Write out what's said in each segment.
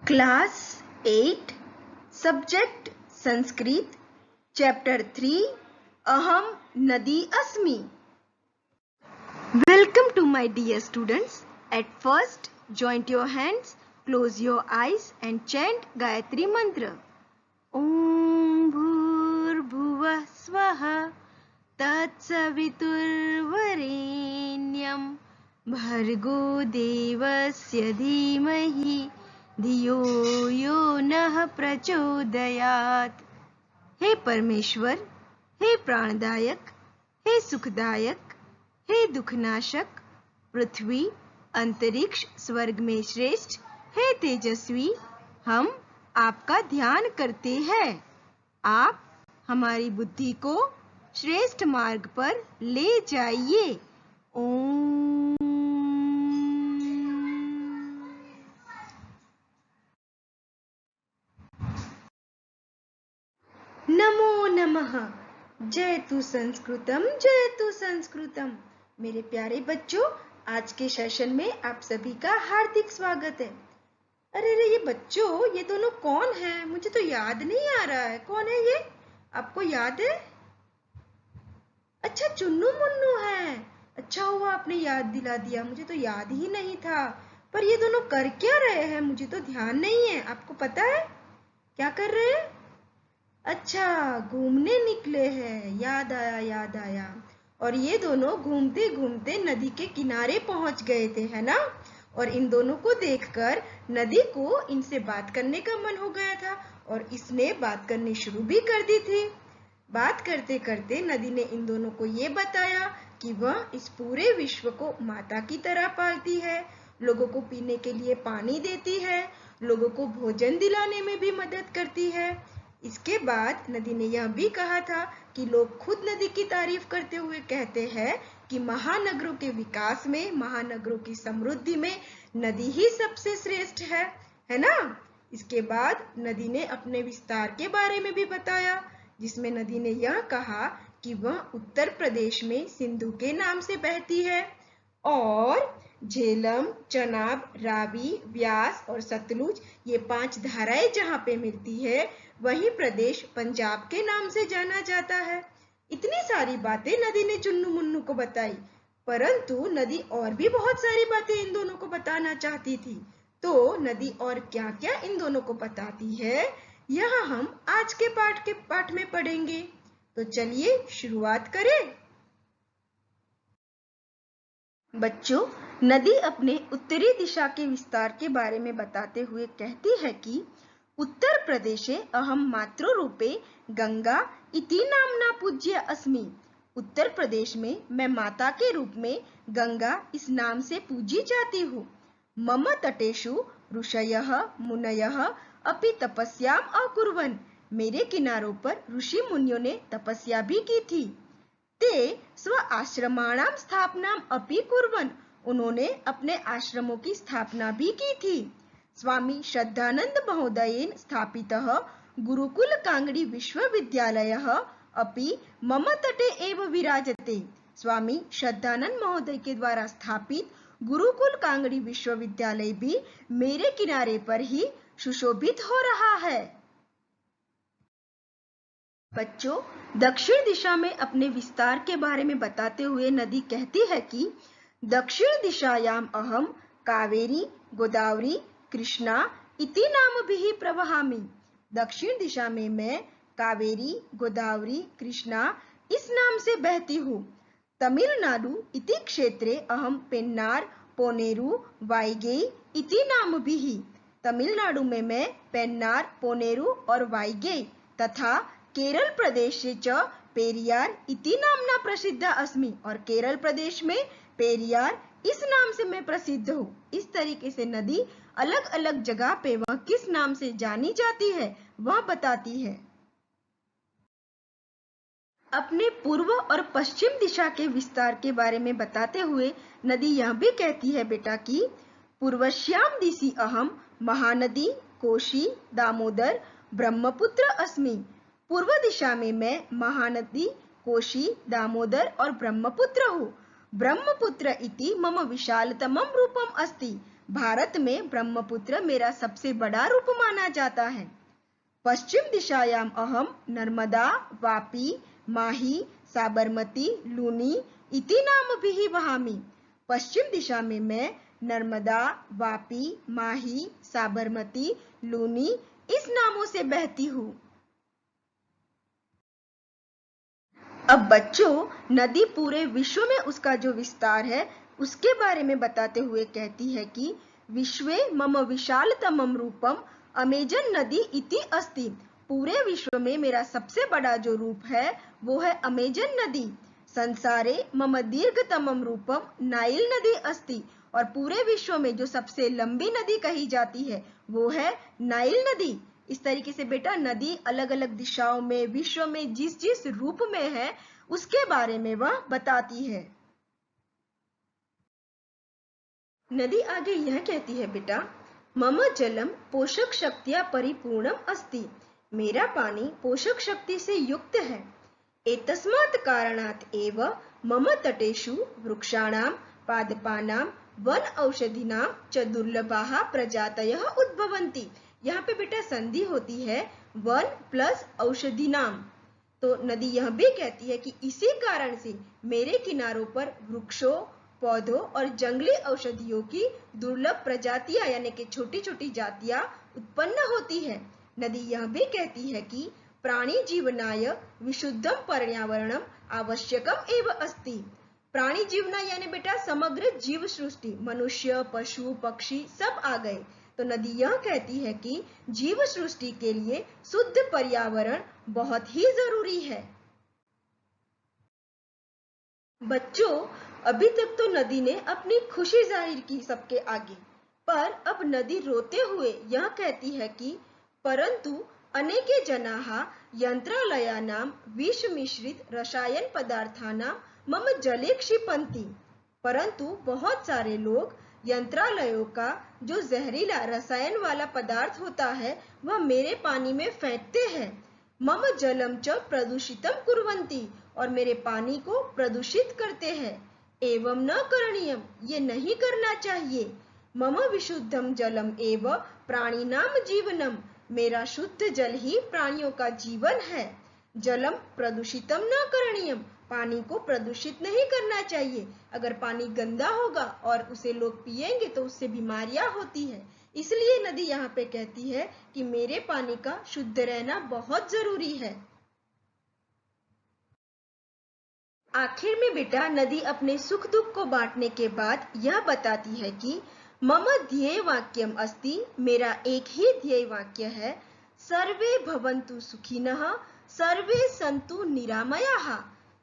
Class 8 subject Sanskrit chapter 3 अहम नदी अस्मि. Welcome to my dear students. At first, join your hands, close your eyes and chant Gayatri mantra. Om Bhurbhuvah Swaha Tatsaviturvarenyam Bhargo Devasya Dhimahi धियो यो नः प्रचोदयात्. हे परमेश्वर, हे प्राणदायक, हे सुखदायक, हे दुखनाशक, पृथ्वी, अंतरिक्ष, स्वर्ग में श्रेष्ठ, हे तेजस्वी, हम आपका ध्यान करते हैं. आप हमारी बुद्धि को श्रेष्ठ मार्ग पर ले जाइए. ओम. नमो नमः. जयतु संस्कृतम जयतु संस्कृतम. मेरे प्यारे बच्चों, आज के सेशन में आप सभी का हार्दिक स्वागत है. अरे ये बच्चों, ये दोनों कौन हैं? मुझे तो याद नहीं आ रहा है. कौन है ये? आपको याद है? अच्छा, चुन्नू मुन्नू है. अच्छा हुआ आपने याद दिला दिया, मुझे तो याद ही नहीं था. पर ये दोनों कर क्या रहे हैं? मुझे तो ध्यान नहीं है. आपको पता है क्या कर रहे हैं? अच्छा, घूमने निकले हैं. याद आया, याद आया. और ये दोनों घूमते घूमते नदी के किनारे पहुंच गए थे, है ना? और इन दोनों को देखकर नदी को इनसे बात करने का मन हो गया था और इसने बात करनी शुरू भी कर दी थी. बात करते करते नदी ने इन दोनों को ये बताया कि वह इस पूरे विश्व को माता की तरह पालती है, लोगों को पीने के लिए पानी देती है, लोगों को भोजन दिलाने में भी मदद करती है. इसके बाद नदी ने यह भी कहा था कि लोग खुद नदी की तारीफ करते हुए कहते हैं कि महानगरों के विकास में, महानगरों की समृद्धि में नदी ही सबसे श्रेष्ठ है ना? इसके बाद नदी ने अपने विस्तार के बारे में भी बताया, जिसमें नदी ने यह कहा कि वह उत्तर प्रदेश में सिंधु के नाम से बहती है और झेलम, चनाब, रावी, व्यास और सतलुज, ये 5 धाराएं जहाँ पे मिलती है, वही प्रदेश पंजाब के नाम से जाना जाता है. इतनी सारी बातें नदी ने चुन्नू मुन्नू को बताई, परंतु नदी और भी बहुत सारी बातें इन दोनों को बताना चाहती थी. तो नदी और क्या क्या इन दोनों को बताती है, यह हम आज के पाठ में पढ़ेंगे. तो चलिए शुरुआत करें. बच्चों, नदी अपने उत्तरी दिशा के विस्तार के बारे में बताते हुए कहती है कि उत्तर प्रदेशे अहम मातृरूपे गंगा इति नाम्ना पूज्य अस्मि. उत्तर प्रदेश में मैं माता के रूप में गंगा इस नाम से पूजी जाती हूँ. मम तटेषु ऋषयः मुनयः अपि तपस्याम अकुर्वन्. मेरे किनारों पर ऋषि मुनियों ने तपस्या भी की थी. ते स्व आश्रमाणाम स्थापनाम अपि कुर्वन्. उन्होंने अपने आश्रमों की स्थापना भी की थी. स्वामी श्रद्धानंद महोदयेन स्थापितः गुरुकुल कांगड़ी विश्वविद्यालयः अपि मम तटे एव विराजते. स्वामी श्रद्धानंद महोदय के द्वारा स्थापित गुरुकुल कांगड़ी विश्वविद्यालय भी मेरे किनारे पर ही सुशोभित हो रहा है. बच्चों, दक्षिण दिशा में अपने विस्तार के बारे में बताते हुए नदी कहती है कि दक्षिण दिशायाम अहम कावेरी, गोदावरी, कृष्णा इति नामभिः प्रवहामि. दक्षिण दिशा में मैं कावेरी, गोदावरी, कृष्णा इस नाम से बहती हूँ. तमिलनाडु इति क्षेत्रे अहम पेन्नार, पोनेरु, वाइगई इति नामभिः. तमिलनाडु में मैं पेन्नार, पोनेरु और वाइगई तथा केरल प्रदेश च पेरियार इति नामना प्रसिद्ध अस्मि. और केरल प्रदेश में पेरियार इस नाम से मैं प्रसिद्ध हूँ. इस तरीके से नदी अलग अलग जगह पे वह किस नाम से जानी जाती है वह बताती है. अपने पूर्व और पश्चिम दिशा के विस्तार के बारे में बताते हुए नदी यह भी कहती है बेटा कि पूर्वश्याम दिशि अहम महानदी, कोशी, दामोदर, ब्रह्मपुत्र अस्मि. पूर्व दिशा में मैं महानदी, कोशी, दामोदर और ब्रह्मपुत्र हूँ. ब्रह्मपुत्र इति मम विशालतमं रूपम अस्ति. भारत में ब्रह्मपुत्र मेरा सबसे बड़ा रूप माना जाता है। पश्चिम दिशायाम अहम नर्मदा वापी माही साबरमती लूनी इति नामभिः वहामि। पश्चिम दिशा में मैं नर्मदा वापी माही साबरमती लूनी इस नामों से बहती हूँ। अब बच्चों, नदी पूरे विश्व में उसका जो विस्तार है उसके बारे में बताते हुए कहती है कि विश्वे मम विशालतमं रूपम अमेजन नदी इति अस्ति। पूरे विश्व में मेरा सबसे बड़ा जो रूप है वो है अमेजन नदी। संसारे मम दीर्घतमं रूपम नाइल नदी अस्ति। और पूरे विश्व में जो सबसे लंबी नदी कही जाती है वो है नाइल नदी। इस तरीके से बेटा नदी अलग अलग दिशाओं में विश्व में जिस जिस रूप में है उसके बारे में वह बताती है। नदी आगे यह कहती है बेटा, मम जलम पोषक शक्तिया परिपूर्णम अस्ति। मेरा पानी पोषक शक्ति से युक्त है। एतस्मात् कारणात् एव मम तटेषु वृक्षाणां पादपानां वन औषधीनां च दुर्लभाः प्रजातयः उद्भवन्ति। यहाँ पे बेटा संधि होती है वन प्लस औषधीनाम। तो नदी यह भी कहती है कि इसी कारण से मेरे किनारों पर वृक्षों पौधों और जंगली औषधियों की दुर्लभ प्रजातियां यानी कि छोटी छोटी जातियां उत्पन्न होती है। नदी यह भी कहती है कि प्राणी जीवनाय विशुद्धम पर्यावरणम आवश्यकम एव अस्ति। प्राणी जीवना यानी बेटा समग्र जीव सृष्टि, मनुष्य पशु पक्षी सब आ गए। तो नदी यह कहती है कि जीव सृष्टि के लिए शुद्ध पर्यावरण बहुत ही जरूरी है। बच्चों, अभी तक तो नदी ने अपनी खुशी जाहिर की सबके आगे, पर अब नदी रोते हुए यह कहती है कि परंतु अनेके जनाः यंत्रालयानां विष मिश्रित रसायन पदार्थानां मम जले क्षिपन्ति। परंतु बहुत सारे लोग यंत्रालयों का जो जहरीला रसायन वाला पदार्थ होता है वह मेरे पानी में फेंकते हैं। मम जलम च प्रदूषितम कुर्वन्ति। और मेरे पानी को प्रदूषित करते हैं। एवं न करणीयम, ये नहीं करना चाहिए। मम विशुद्धम जलम एव प्राणिनाम जीवनम। मेरा शुद्ध जल ही प्राणियों का जीवन है। जलम प्रदूषितम न करणीयम, पानी को प्रदूषित नहीं करना चाहिए। अगर पानी गंदा होगा और उसे लोग पिएंगे तो उससे बीमारियां होती है। इसलिए नदी यहाँ पे कहती है कि मेरे पानी का शुद्ध रहना बहुत जरूरी है। आखिर में बेटा नदी अपने सुख दुख को बांटने के बाद यह बताती है कि मम ध्येय वाक्यम अस्ति। मेरा एक ही ध्येय वाक्य है, सर्वे भवन्तु सुखिनः सर्वे सन्तु निरामयाः।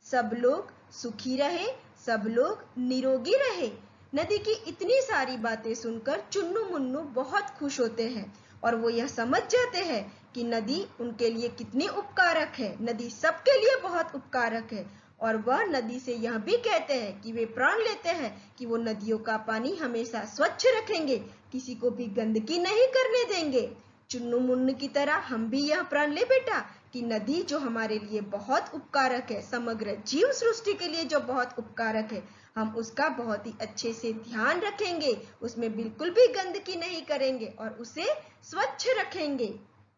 सब लोग सुखी रहे, सब लोग निरोगी रहे। नदी की इतनी सारी बातें सुनकर चुन्नू मुन्नू बहुत खुश होते हैं और वो यह समझ जाते हैं कि नदी उनके लिए कितनी उपकारक है। नदी सबके लिए बहुत उपकारक है और वह नदी से यह भी कहते हैं कि वे प्रण लेते हैं कि वो नदियों का पानी हमेशा स्वच्छ रखेंगे, किसी को भी गंदगी नहीं करने देंगे। चुन्नू मुन्नू की तरह हम भी यह प्रण ले बेटा कि नदी जो हमारे लिए बहुत उपकारक है, समग्र जीव सृष्टि के लिए जो बहुत उपकारक है, हम उसका बहुत ही अच्छे से ध्यान रखेंगे, उसमें बिल्कुल भी गंदगी नहीं करेंगे और उसे स्वच्छ रखेंगे।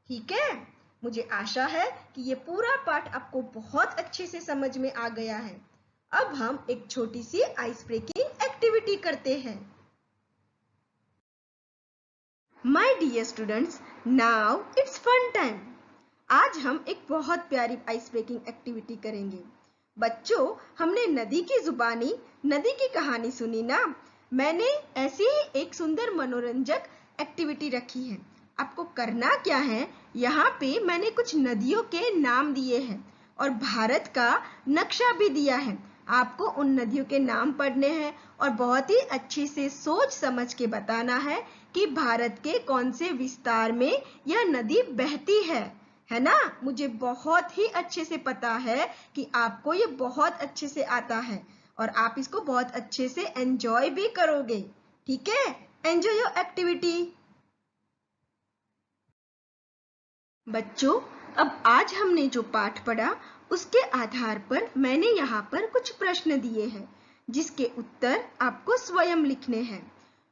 ठीक है, मुझे आशा है कि ये पूरा पाठ आपको बहुत अच्छे से समझ में आ गया है। अब हम एक छोटी सी आइस ब्रेकिंग एक्टिविटी करते हैं। My dear students, now it's fun time. आज हम एक बहुत प्यारी आइस ब्रेकिंग एक्टिविटी करेंगे। बच्चों, हमने नदी की जुबानी, नदी की कहानी सुनी ना। मैंने ऐसी ही एक सुंदर मनोरंजक एक्टिविटी रखी है। आपको करना क्या है, यहाँ पे मैंने कुछ नदियों के नाम दिए हैं और भारत का नक्शा भी दिया है। आपको उन नदियों के नाम पढ़ने हैं और बहुत ही अच्छे से सोच समझ के बताना है कि भारत के कौन से विस्तार में यह नदी बहती है ना। मुझे बहुत ही अच्छे से पता है कि आपको ये बहुत अच्छे से आता है और आप इसको बहुत अच्छे से एंजॉय भी करोगे। ठीक है, एंजॉय योर एक्टिविटी। बच्चों, अब आज हमने जो पाठ पढ़ा उसके आधार पर मैंने यहाँ पर कुछ प्रश्न दिए हैं जिसके उत्तर आपको स्वयं लिखने हैं।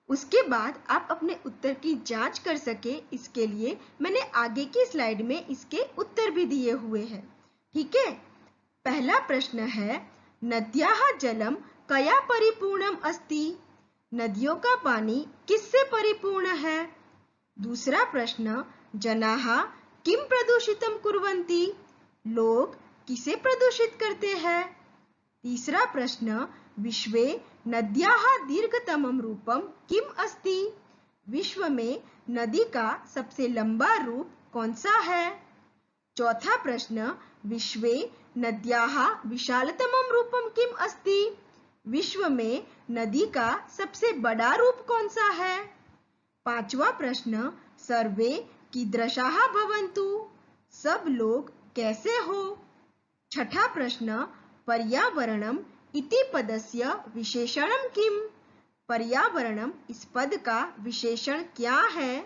उसके बाद आप अपने उत्तर की जांच कर सके, इसके लिए मैंने आगे की स्लाइड में इसके उत्तर भी दिए हुए हैं। ठीक है, पहला प्रश्न है, नद्याः जलम कया परिपूर्णम अस्ति? नदियों का पानी किससे परिपूर्ण है? दूसरा प्रश्न, जनाः किम प्रदूषितं कुर्वन्ति? लोग किसे प्रदूषित करते हैं? तीसरा प्रश्न, विश्वे नद्याः दीर्घतमं रूपं किम अस्ति? विश्व में नदी का सबसे लंबा रूप कौन सा है? चौथा प्रश्न, विश्वे नद्याः विशालतमं रूपं किम अस्ति? विश्व में नदी का सबसे बड़ा रूप कौन सा है? पांचवा प्रश्न, सर्वे कीदृशाः भवन्तु? सब लोग कैसे हो? छठा प्रश्न, पर्यावरणम इति पदस्य विशेषणम किम? पर्यावरणम इस पद का विशेषण क्या है?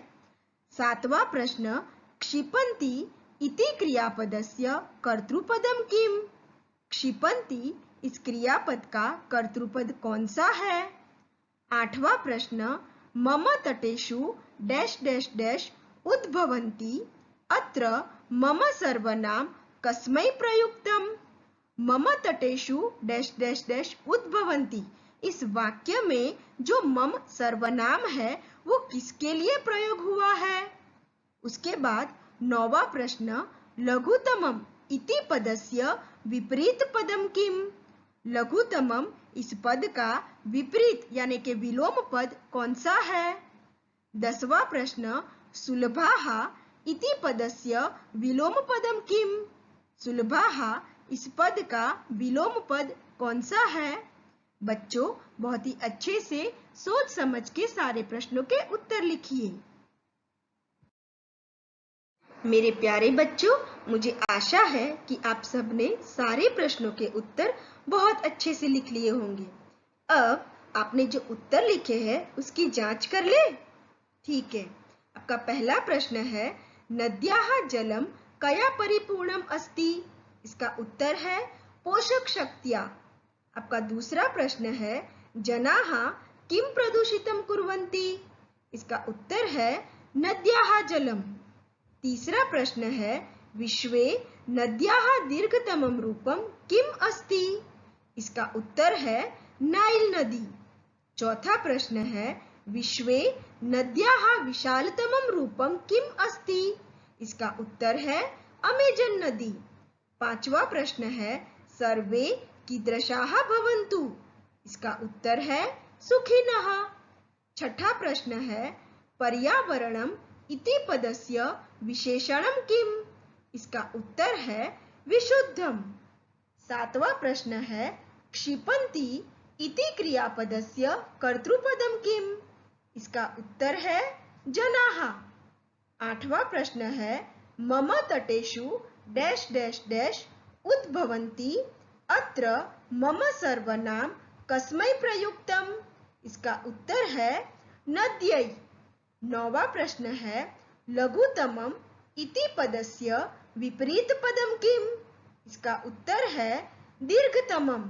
सातवां प्रश्न, क्षिपन्ति इति क्रियापदस्य कर्तृपदम किम? क्षिपन्ति इस क्रियापद का कर्तृपद कौन सा है? आठवां प्रश्न, मम तटेषु डैश डैश डैश उद्भवन्ति, अत्र मम सर्वनाम कस्मै प्रयुक्तम? मम तटेषु डैश डैश डैश उद्भवन्ति, इस वाक्य में जो मम सर्वनाम है वो किसके लिए प्रयोग हुआ है? उसके बाद नौवां प्रश्न, लघुतमम इति पदस्य विपरीत पदम किम? लघुतमम इस पद का विपरीत यानी कि विलोम पद कौन सा है? 10वां प्रश्न, सुलभाः इति पदस्य विलोम पदम किम? सुलभाः इस पद का विलोम पद कौन सा है? बच्चों, बहुत ही अच्छे से सोच समझ के सारे प्रश्नों के उत्तर लिखिए। मेरे प्यारे बच्चों, मुझे आशा है कि आप सबने सारे प्रश्नों के उत्तर बहुत अच्छे से लिख लिए होंगे। अब आपने जो उत्तर लिखे हैं उसकी जांच कर ले। ठीक है, आपका पहला प्रश्न है, नद्याः जलम कया परिपूर्णम अस्ति? इसका उत्तर है पोषक शक्त्या। आपका दूसरा प्रश्न है, जनाः किम प्रदूषितं कुर्वन्ति? इसका उत्तर है नद्याः जलम। तीसरा प्रश्न है, विश्वे नद्याः दीर्घतमं रूपं किम अस्ति? इसका उत्तर है नाइल नदी। चौथा प्रश्न है, विश्वे नद्याः विशालतमं रूपं किम अस्ति? इसका उत्तर है अमेजन नदी। पांचवा प्रश्न है, सर्वे कीदृशाः भवन्तु? इसका उत्तर है सुखिनः। छठा प्रश्न है, पर्यावरणम इति पदस्य विशेषणम किम? इसका उत्तर है विशुद्धम। सातवां प्रश्न है, क्षिपन्ति इति क्रियापदस्य कर्तृपदम किम? इसका उत्तर है जनाः। आठवां प्रश्न है, मम तटेषु डैश डैश डैश उद्भवन्ति, अत्र मम सर्वनाम कस्मै प्रयुक्तम? इसका उत्तर है नद्यै। नौवां प्रश्न है, लघुतमम इति पदस्य विपरीत पदम किम? इसका उत्तर है दीर्घतमम।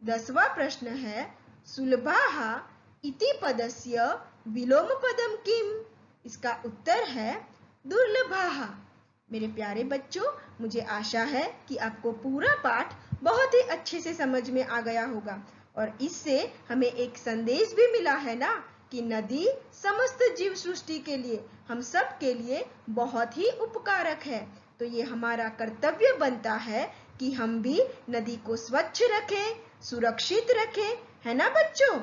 10वां प्रश्न है, सुलभाः इति पदस्य विलोम पदम किम? इसका उत्तर है दुर्लभाः। मेरे प्यारे बच्चों, मुझे आशा है कि आपको पूरा पाठ बहुत ही अच्छे से समझ में आ गया होगा और इससे हमें एक संदेश भी मिला है ना कि नदी समस्त जीव सृष्टि के लिए, हम सब के लिए बहुत ही उपकारक है। तो ये हमारा कर्तव्य बनता है कि हम भी नदी को स्वच्छ रखें, सुरक्षित रखें, है ना बच्चों?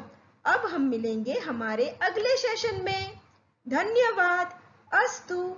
अब हम मिलेंगे हमारे अगले सेशन में। धन्यवाद। अस्तु।